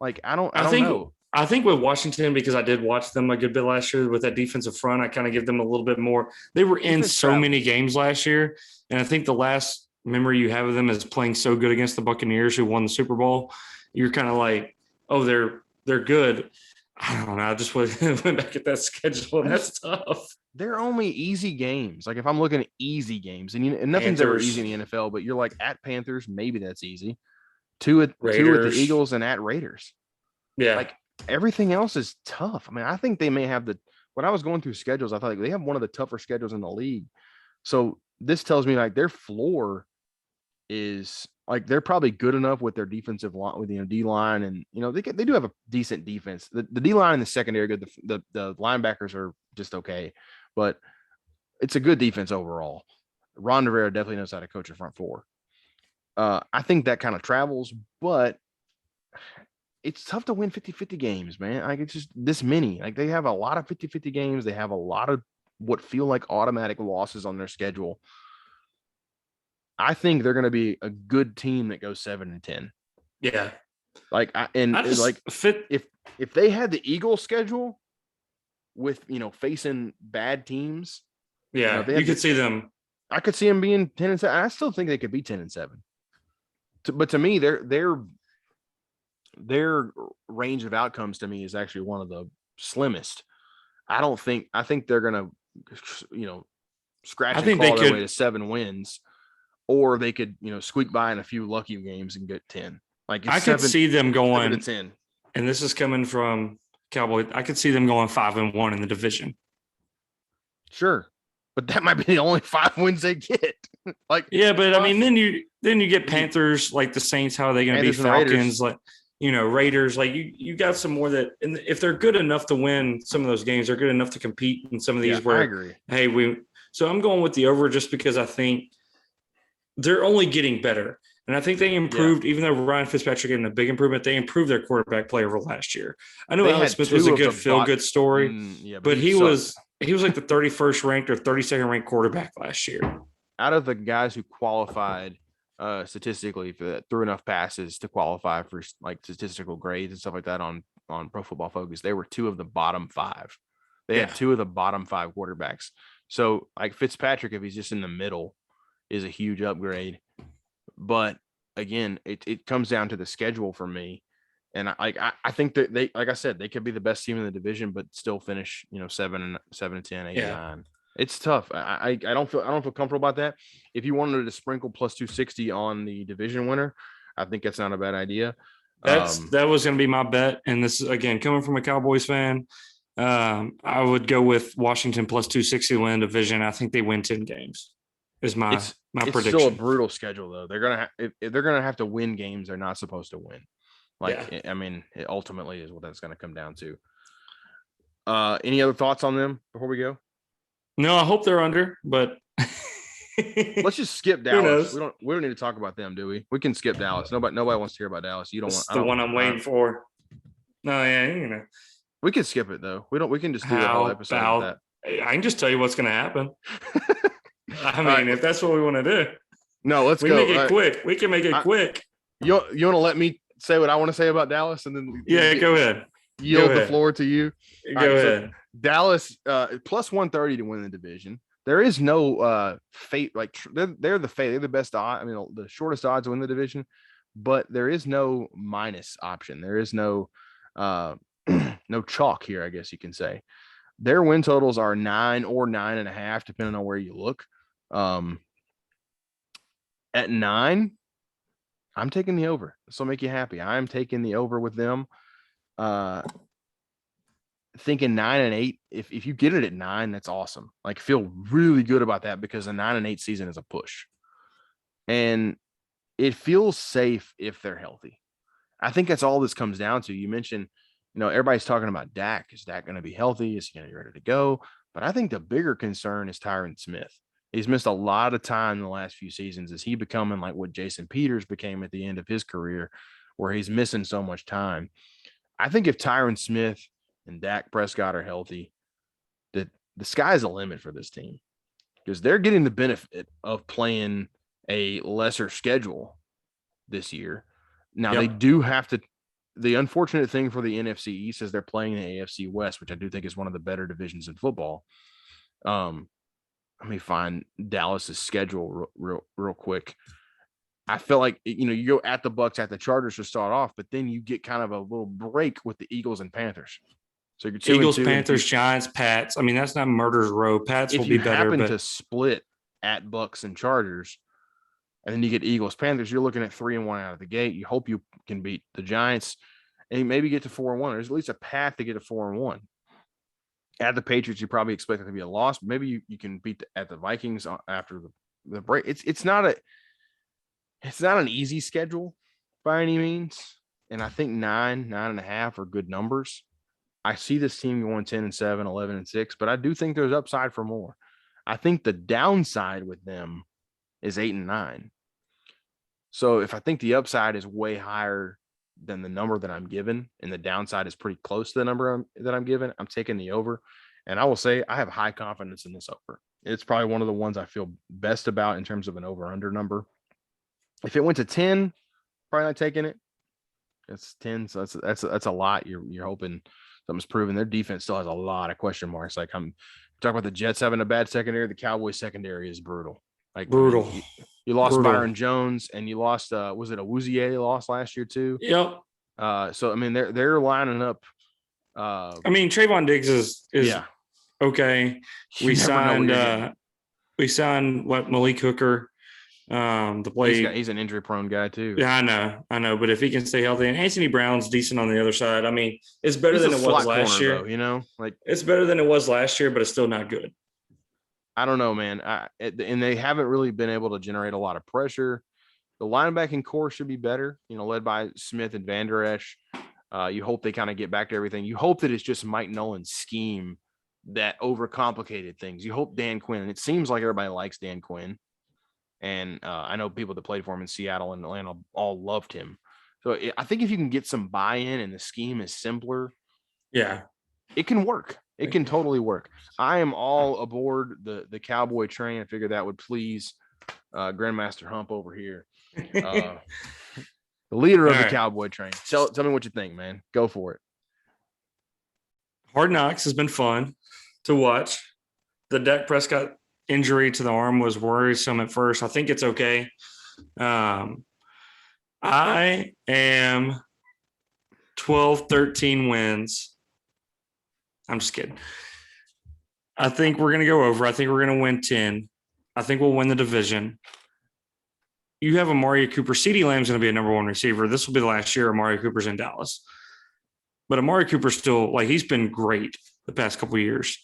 Like I don't know. I think with Washington, because I did watch them a good bit last year with that defensive front, I kind of give them a little bit more. They were in so many games last year, and I think the last memory you have of them is playing so good against the Buccaneers who won the Super Bowl. You're kind of like, oh, they're good. I don't know. I just went back at that schedule, and that's tough. They're only easy games. Like if I'm looking at easy games, and nothing's ever easy in the NFL, but you're like at Panthers, maybe that's easy. Two at the Eagles and at Raiders. Yeah. Like everything else is tough. I mean, I think they may have when I was going through schedules, I thought like they have one of the tougher schedules in the league. So this tells me like their floor is like they're probably good enough with their defensive line, with D line, and they do have a decent defense. The D line and the secondary are good. The linebackers are just okay, but it's a good defense overall. Ron Rivera definitely knows how to coach a front four. I think that kind of travels, but it's tough to win 50-50 games, man. Like it's just this many. Like they have a lot of 50-50 games. They have a lot of what feel like automatic losses on their schedule. I think they're going to be a good team that goes 7-10. Yeah. If they had the Eagles schedule with, facing bad teams. Yeah. You could see them. I could see them being 10-7. I still think they could be 10-7. But to me, their range of outcomes to me is actually one of the slimmest. I think they're going to, scratch and claw their way to 7 wins. Or they could, squeak by in a few lucky games and get 10. Like I could see them going 7-10. And this is coming from Cowboys. I could see them going 5-1 in the division. Sure, but that might be the only 5 wins they get. But I mean, then you get Panthers like the Saints. How are they going to be Falcons? Like Raiders. Like you got some more that, and if they're good enough to win some of those games, they're good enough to compete in some of these. Where I agree. So I'm going with the over just because I think they're only getting better. And I think they improved, even though Ryan Fitzpatrick had a big improvement, they improved their quarterback play over last year. I know Alex Smith was a good feel-good story, but he was like the 31st ranked or 32nd ranked quarterback last year. Out of the guys who qualified statistically threw enough passes to qualify for like statistical grades and stuff like that on Pro Football Focus, they were 2 of the bottom 5. They had 2 of the bottom 5 quarterbacks. So like Fitzpatrick, if he's just in the middle, is a huge upgrade. But again, it comes down to the schedule for me. And I think that they, like I said, they could be the best team in the division, but still finish, 7-10, 8-9. It's tough. I don't feel comfortable about that. If you wanted to sprinkle plus 260 on the division winner, I think that's not a bad idea. That was going to be my bet. And this is, again, coming from a Cowboys fan, I would go with Washington plus 260 to win division. I think they win 10 games. Is my prediction. It's still a brutal schedule though. They're gonna if they're gonna have to win games they're not supposed to win. I mean, it ultimately is what that's gonna come down to. Any other thoughts on them before we go? No, I hope they're under, but let's just skip Dallas. We don't need to talk about them, do we? We can skip Dallas. Nobody wants to hear about Dallas. You don't want the one I'm waiting for. No, yeah, We can skip it though. We can just do a whole episode with that. I can just tell you what's going to happen. I mean, if that's what we want to do. No, let's go. Make it quick. We can make it quick. You want to let me say what I want to say about Dallas, and then go ahead. Yield the floor to you. Go ahead. So Dallas plus 130 to win the division. There is no fate. Like they're the fate. They're the best odds. I mean, the shortest odds to win the division, but there is no minus option. There is no no chalk here, I guess you can say. Their win totals are 9 or 9.5, depending on where you look. At 9, I'm taking the over. This will make you happy. I'm taking the over with them. Thinking 9 and 8. If you get it at 9, that's awesome. Like, feel really good about that because a 9 and 8 season is a push. And it feels safe if they're healthy. I think that's all this comes down to. You mentioned, everybody's talking about Dak. Is Dak going to be healthy? Is he going to be ready to go? But I think the bigger concern is Tyron Smith. He's missed a lot of time in the last few seasons. Is he becoming like what Jason Peters became at the end of his career, where he's missing so much time? I think if Tyron Smith and Dak Prescott are healthy, the sky's the limit for this team because they're getting the benefit of playing a lesser schedule this year. Now, They do have to. The unfortunate thing for the NFC East is they're playing the AFC West, which I do think is one of the better divisions in football. Let me find Dallas's schedule real quick. I feel like, you go at the Bucs, at the Chargers to start off, but then you get kind of a little break with the Eagles and Panthers. So you're Eagles, Panthers, Giants, Pats. I mean, that's not murder's row. Pats will be better. If you happen to split at Bucs and Chargers, and then you get Eagles, Panthers, you're looking at 3-1 out of the gate. You hope you can beat the Giants and maybe get to 4-1. There's at least a path to get to 4-1. At the Patriots, you probably expect it to be a loss. Maybe you can beat at the Vikings after the break. It's not an easy schedule by any means. And I think 9.5 are good numbers. I see this team going 10-7, 11-6, but I do think there's upside for more. I think the downside with them is 8-9. So if I think the upside is way higher than the number that I'm given, and the downside is pretty close to the number that I'm given, I'm taking the over. And I will say I have high confidence in this over. It's probably one of the ones I feel best about in terms of an over-under number. If it went to 10, probably not taking it. It's 10, so that's a lot. You're hoping something's proven. Their defense still has a lot of question marks. Like, I'm talking about the Jets having a bad secondary. The Cowboys secondary is brutal. Like, brutal. You lost Byron Jones, and you lost was it Awuzie you lost last year too? Yep. So I mean they're lining up. I mean, Trayvon Diggs is okay. We signed Malik Hooker to play. He's an injury prone guy too. Yeah, I know. But if he can stay healthy, and Anthony Brown's decent on the other side. I mean, it's better than it was last year. Though, like it's better than it was last year, but it's still not good. I don't know, man. And they haven't really been able to generate a lot of pressure. The linebacking core should be better, led by Smith and Van Der Esch. You hope they kind of get back to everything. You hope that it's just Mike Nolan's scheme that overcomplicated things. You hope Dan Quinn, and it seems like everybody likes Dan Quinn. And I know people that played for him in Seattle and Atlanta all loved him. So I think if you can get some buy-in and the scheme is simpler, it can work. It can totally work. I am all aboard the Cowboy train. I figured that would please Grandmaster Hump over here. The leader of the Cowboy train. Tell me what you think, man. Go for it. Hard Knocks has been fun to watch. The Dak Prescott injury to the arm was worrisome at first. I think it's okay. I am 12-13 wins. I'm just kidding. I think we're going to go over. I think we're going to win 10. I think we'll win the division. You have Amari Cooper. CeeDee Lamb's going to be a number one receiver. This will be the last year Amari Cooper's in Dallas. But Amari Cooper's still, he's been great the past couple of years.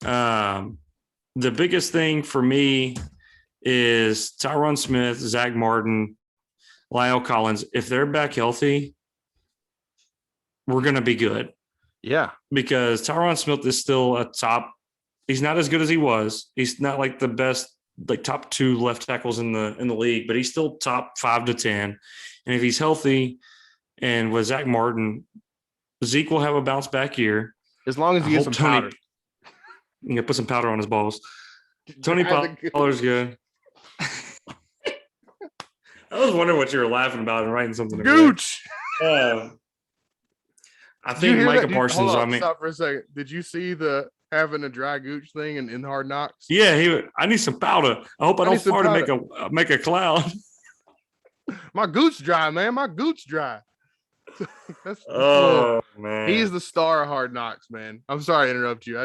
The biggest thing for me is Tyron Smith, Zach Martin, Lyle Collins. If they're back healthy, we're going to be good. Yeah. Because Tyron Smith is still a top. He's not as good as he was. He's not like the best, top 2 left tackles in the league, but he's still top 5 to 10. And if he's healthy and with Zach Martin, Zeke will have a bounce back year. As long as he gets some powder. Put some powder on his balls. Tony Pollard's good. I was wondering what you were laughing about and writing something. Gooch. I think Micah Parsons. Stop for a second. Did you see the having a dry gooch thing in Hard Knocks? Yeah, I need some powder. I hope I don't fart to make a cloud. My gooch dry, man. My gooch dry. Man. He's the star of Hard Knocks, man. I'm sorry to interrupt you.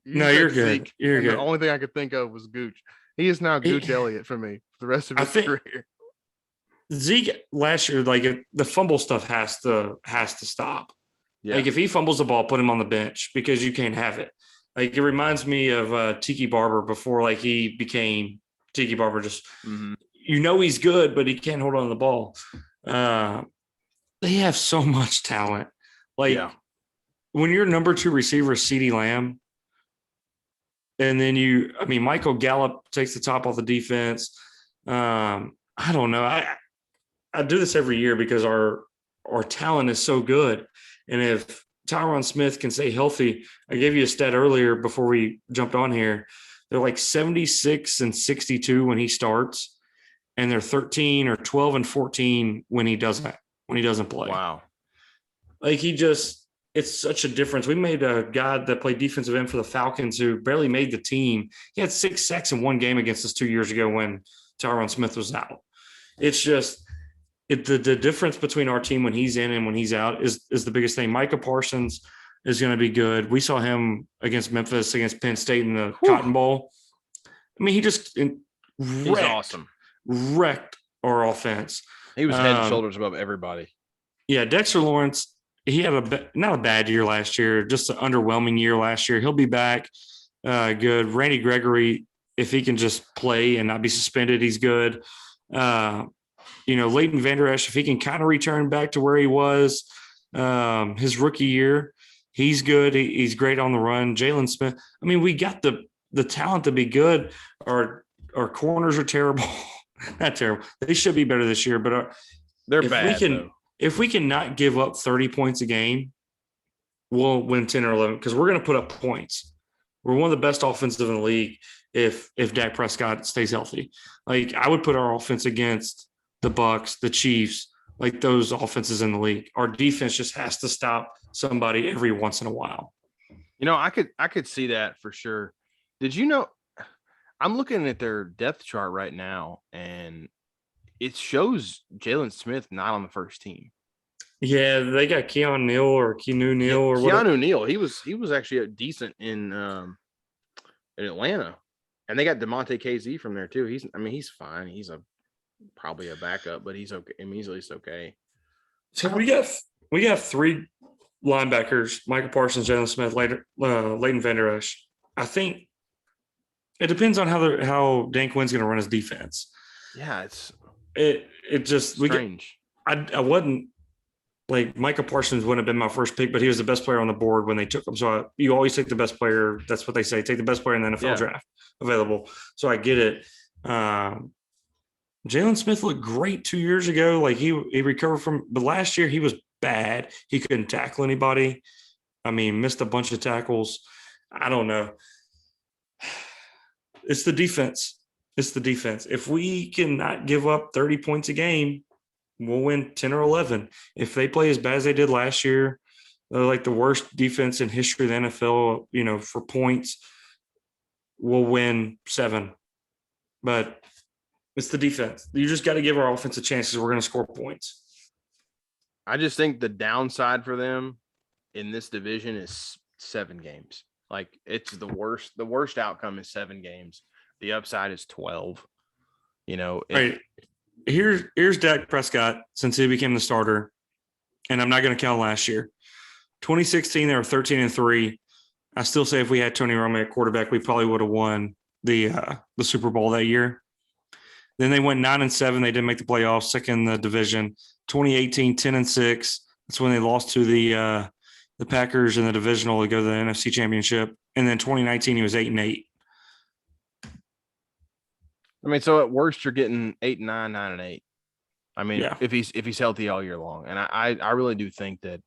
You're good. Zeke, you're good. The only thing I could think of was Gooch. He is now Gooch Elliott for me for the rest of his career. Zeke last year, like the fumble stuff has to stop. Yeah. Like if he fumbles the ball, put him on the bench because you can't have it. Like it reminds me of Tiki Barber before like he became Tiki Barber. Just he's good, but he can't hold on to the ball. They have so much talent. Like when your number 2 receiver is CeeDee Lamb, and then Michael Gallup takes the top off the defense. I don't know. I do this every year because our talent is so good. And if Tyron Smith can stay healthy, I gave you a stat earlier before we jumped on here. They're like 76-62 when he starts, and they're 13 or 12-14 when he doesn't play. Wow. Like it's such a difference. We made a guy that played defensive end for the Falcons who barely made the team. He had 6 sacks in one game against us 2 years ago when Tyron Smith was out. It's just the difference between our team when he's in and when he's out is the biggest thing. Micah Parsons is going to be good. We saw him against Memphis, against Penn State in the Cotton Bowl. I mean, he's awesome. Wrecked our offense. He was head and shoulders above everybody. Yeah, Dexter Lawrence, he had not a bad year last year, just an underwhelming year last year. He'll be back. Good. Randy Gregory, if he can just play and not be suspended, he's good. Leighton Vander Esch, if he can kind of return back to where he was his rookie year, he's good. He's great on the run. Jalen Smith. I mean, we got the talent to be good. Our corners are terrible. Not terrible. They should be better this year, but they're bad. If we can not give up 30 points a game, we'll win 10 or 11 because we're going to put up points. We're one of the best offensive in the league if Dak Prescott stays healthy. Like I would put our offense against the Bucs, the Chiefs, like those offenses in the league. Our defense just has to stop somebody every once in a while. I could see that for sure. Did you know? I'm looking at their depth chart right now, and it shows Jalen Smith not on the first team. Yeah, they got Keanu Neal or whatever. Keanu Neal. He was actually decent in Atlanta, and they got DeMonte KZ from there too. He's fine. He's probably a backup, but he's okay. I mean, he's at least okay. So we got 3 linebackers: Michael Parsons, Jalen Smith, Leighton Vander Esch. I think it depends on how Dan Quinn's going to run his defense. Yeah, it just strange. I wasn't like Michael Parsons wouldn't have been my first pick, but he was the best player on the board when they took him. So you always take the best player. That's what they say. Take the best player in the NFL draft available. So I get it. Jalen Smith looked great 2 years ago. Like he recovered but last year he was bad. He couldn't tackle anybody. I mean, missed a bunch of tackles. I don't know. It's the defense. If we cannot give up 30 points a game, we'll win 10 or 11. If they play as bad as they did last year, they're like the worst defense in history of the NFL, for points, we'll win 7. But it's the defense. You just got to give our offense a chance because we're going to score points. I just think the downside for them in this division is 7 games. Like it's the worst. The worst outcome is 7 games. The upside is 12. Right. Here's Dak Prescott since he became the starter, and I'm not going to count last year. 2016, they were 13-3. I still say if we had Tony Romo at quarterback, we probably would have won the Super Bowl that year. Then they went 9-7. They didn't make the playoffs, second in the division. 2018, 10-6. That's when they lost to the Packers in the divisional to go to the NFC Championship. And then 2019, he was 8-8. I mean, so at worst, you're getting 8-9, 9-8. I mean, yeah. if he's healthy all year long, and I really do think that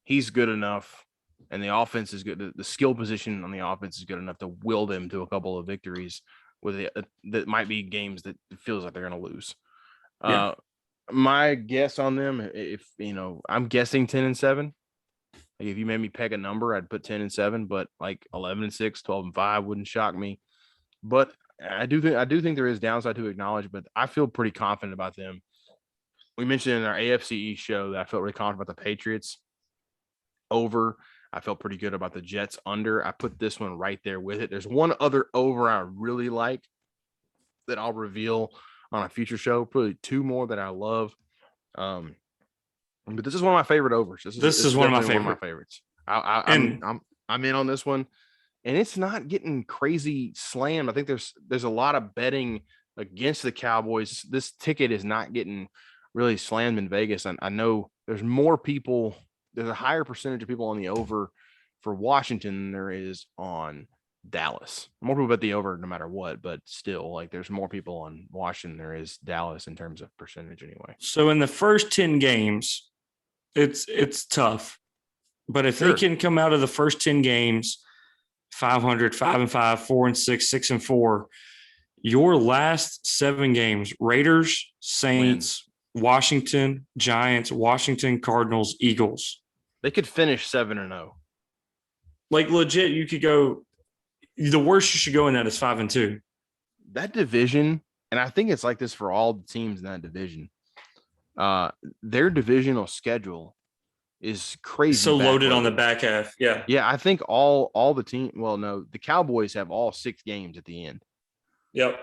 he's good enough, and the offense is good. The skill position on the offense is good enough to will them to a couple of victories that might be games that it feels like they're going to lose. Yeah. My guess on them, if I'm guessing 10-7. Like if you made me peg a number, I'd put 10-7, but like 11-6, 12-5 wouldn't shock me. But I do think there is downside to acknowledge, but I feel pretty confident about them. We mentioned in our AFC East show that I felt really confident about the Patriots over. I felt pretty good about the Jets under. I put this one right there with it. There's one other over I really like that I'll reveal on a future show. Probably two more that I love. But this is one of my favorite overs. This is one of my favorites. I'm in on this one, and it's not getting crazy slammed. I think there's a lot of betting against the Cowboys. This ticket is not getting really slammed in Vegas. I know there's more people. There's a higher percentage of people on the over for Washington than there is on Dallas. More people bet the over no matter what, but still, like there's more people on Washington than there is Dallas in terms of percentage anyway. So in the first 10 games, it's tough. But if they can come out of the first 10 games 500, 5-5, 4-6, 6-4, your last 7 games, Raiders, Saints, Washington, Giants, Washington, Cardinals, Eagles. They could finish 7-0. Like legit, you could go. The worst you should go in that is 5-2. That division, and I think it's like this for all the teams in that division. Their divisional schedule is crazy. So loaded on the back half. Yeah. Yeah, I think all the team. Well, no, the Cowboys have all 6 games at the end. Yep.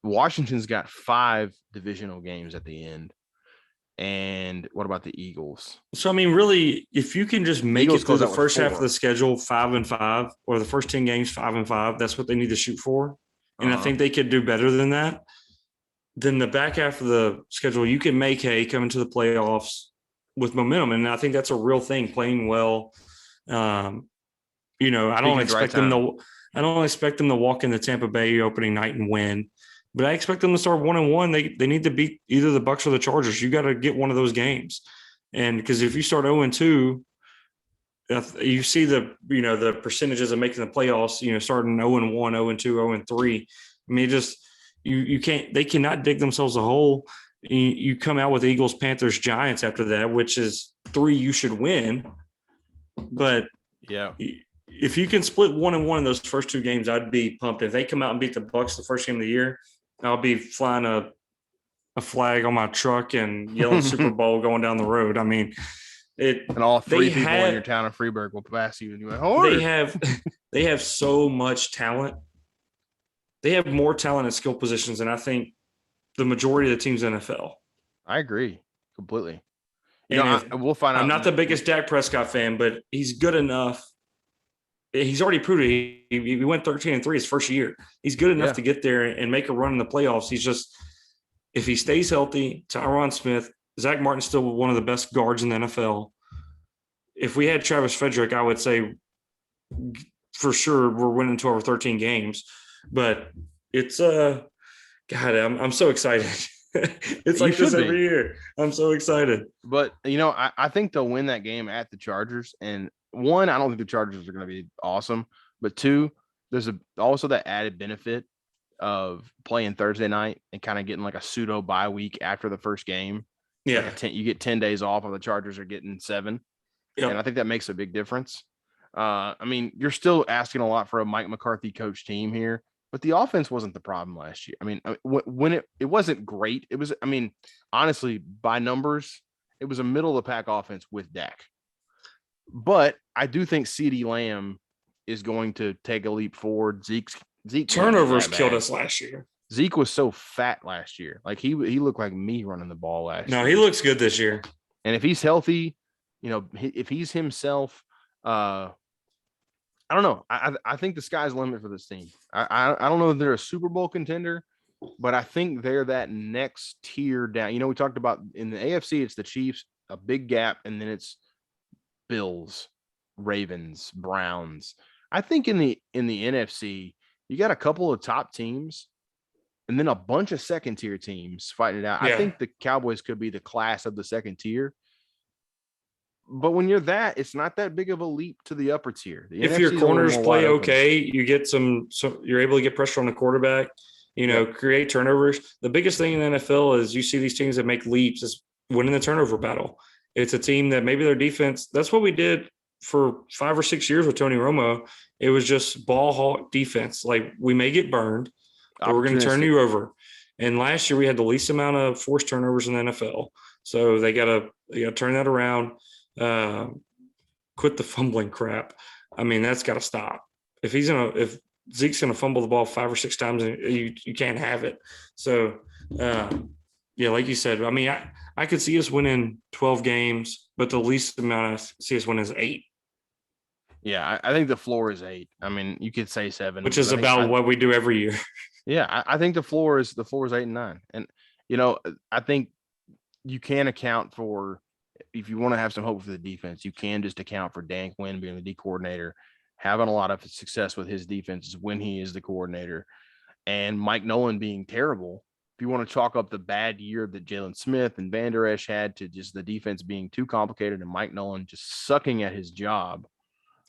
Washington's got 5 divisional games at the end. And what about the Eagles? So, I mean, really, if you can just make it through the first half of the schedule 5-5, or the first 10 games 5-5, that's what they need to shoot for. And I think they could do better than that. Then the back half of the schedule, you can make hay come into the playoffs with momentum. And I think that's a real thing, playing well. I don't expect them to walk into Tampa Bay opening night and win. But I expect them to start 1-1. They need to beat either the Bucs or the Chargers. You got to get one of those games. And because if you start 0-2, you see the percentages of making the playoffs, starting 0-1, 0-2, 0-3. I mean, you can't, they cannot dig themselves a hole. You come out with Eagles, Panthers, Giants after that, which is 3 you should win. But yeah, if you can split 1-1 in those first 2 games, I'd be pumped. If they come out and beat the Bucs the first game of the year, I'll be flying a flag on my truck and yelling Super Bowl going down the road. I mean, and all 3 people in your town of Freeburg will pass you and you went, they have so much talent. They have more talent at skill positions than I think the majority of the teams in the NFL. I agree completely. We'll find out. I'm not the biggest Dak Prescott fan, but he's good enough. He's already proved it. He went 13-3 his first year. He's good enough to get there and make a run in the playoffs. He's just, if he stays healthy, Tyron Smith, Zach Martin's still one of the best guards in the NFL. If we had Travis Frederick, I would say for sure we're winning 12 or 13 games. But it's God, I'm so excited. It's like this every year. I'm so excited. But I think they'll win that game at the Chargers. And 1, I don't think the Chargers are going to be awesome. But 2, there's also that added benefit of playing Thursday night and kind of getting like a pseudo bye week after the first game. Yeah, like you get 10 days off, and the Chargers are getting 7. Yep. And I think that makes a big difference. I mean, you're still asking a lot for a Mike McCarthy coach team here, but the offense wasn't the problem last year. I mean, when it wasn't great. It was, honestly, by numbers, it was a middle of the pack offense with Dak. But I do think CeeDee Lamb is going to take a leap forward. Zeke turnovers killed us last year. Zeke was so fat last year. Like he looked like me running the ball last year. No, he looks good this year. And if he's healthy, if he's himself, I don't know. I think the sky's the limit for this team. I don't know if they're a Super Bowl contender, but I think they're that next tier down. We talked about in the AFC, it's the Chiefs, a big gap, and then it's Bills, Ravens, Browns. I think in the NFC, you got a couple of top teams and then a bunch of second tier teams fighting it out. Yeah. I think the Cowboys could be the class of the second tier. but when you're that, it's not that big of a leap to the upper tier. The if NFC your corners play open. okay, you get so you're able to get pressure on the quarterback, create turnovers. The biggest thing in the NFL is you see these teams that make leaps is winning the turnover battle. It's a team that maybe their defense, that's what we did for 5 or 6 years with Tony Romo. It was just ball hawk defense. Like, we may get burned, but we're going to turn you over. And last year we had the least amount of forced turnovers in the NFL. So they got to turn that around. Quit the fumbling crap. I mean, that's got to stop. If Zeke's going to fumble the ball 5 or 6 times, you can't have it. So, like you said, I mean, I could see us winning 12 games, but the least amount I see us winning is 8. Yeah, I think the floor is 8. I mean, you could say 7, which is about what we do every year. Yeah, I think the floor is 8 and 9, and I think you can account for, if you want to have some hope for the defense, you can just account for Dan Quinn being the D coordinator, having a lot of success with his defenses when he is the coordinator, and Mike Nolan being terrible. If you want to chalk up the bad year that Jalen Smith and Van Der Esch had to just the defense being too complicated and Mike Nolan just sucking at his job.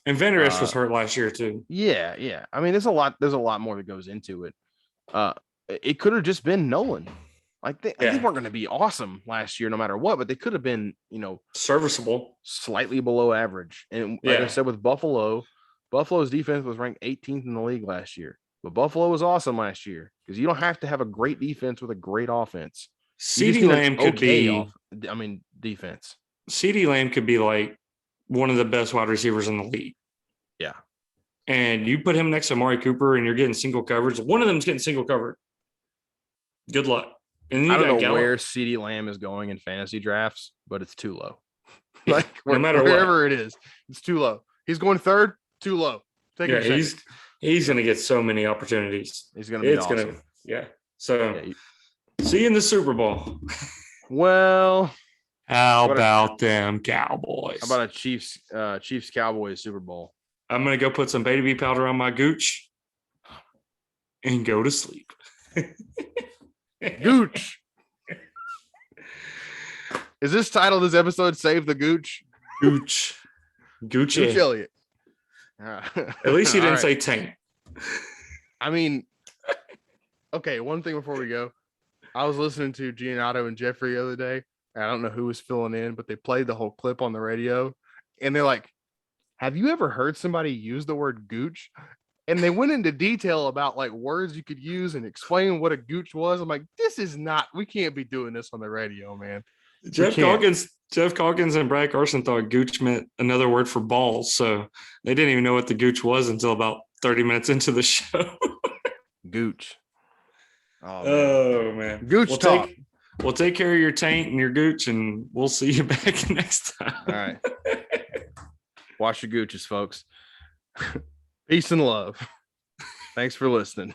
And Van Der Esch was hurt last year too. Yeah. I mean, there's a lot more that goes into it. It could have just been Nolan. Like, they weren't going to be awesome last year no matter what, but they could have been, serviceable, slightly below average. And like I said, with Buffalo's defense was ranked 18th in the league last year. But Buffalo was awesome last year because you don't have to have a great defense with a great offense. CeeDee Lamb could be defense. CeeDee Lamb could be like one of the best wide receivers in the league. Yeah. And you put him next to Amari Cooper and you're getting single coverage. One of them's getting single covered. Good luck. And I don't know where CeeDee Lamb is going in fantasy drafts, but it's too low. Like, no matter wherever it is, it's too low. He's going third, too low. He's going to get so many opportunities. He's going to be awesome. So, see you in the Super Bowl. Well, how about them Cowboys? How about a Chiefs Cowboys Super Bowl? I'm going to go put some baby powder on my gooch and go to sleep. Gooch. Is this title of this episode Save the Gooch? Gooch Elliott. At least you didn't say tank. I mean, okay, one thing before we go. I was listening to Giannato and Jeffrey the other day. I don't know who was filling in, but they played the whole clip on the radio. And they're like, have you ever heard somebody use the word gooch? And they went into detail about like words you could use and explain what a gooch was. I'm like, we can't be doing this on the radio, man. Jeff Calkins and Brad Carson thought gooch meant another word for balls. So they didn't even know what the gooch was until about 30 minutes into the show. Gooch. Oh, man. Gooch talk. We'll take care of your taint and your gooch, and we'll see you back next time. All right. Wash your gooches, folks. Peace and love. Thanks for listening.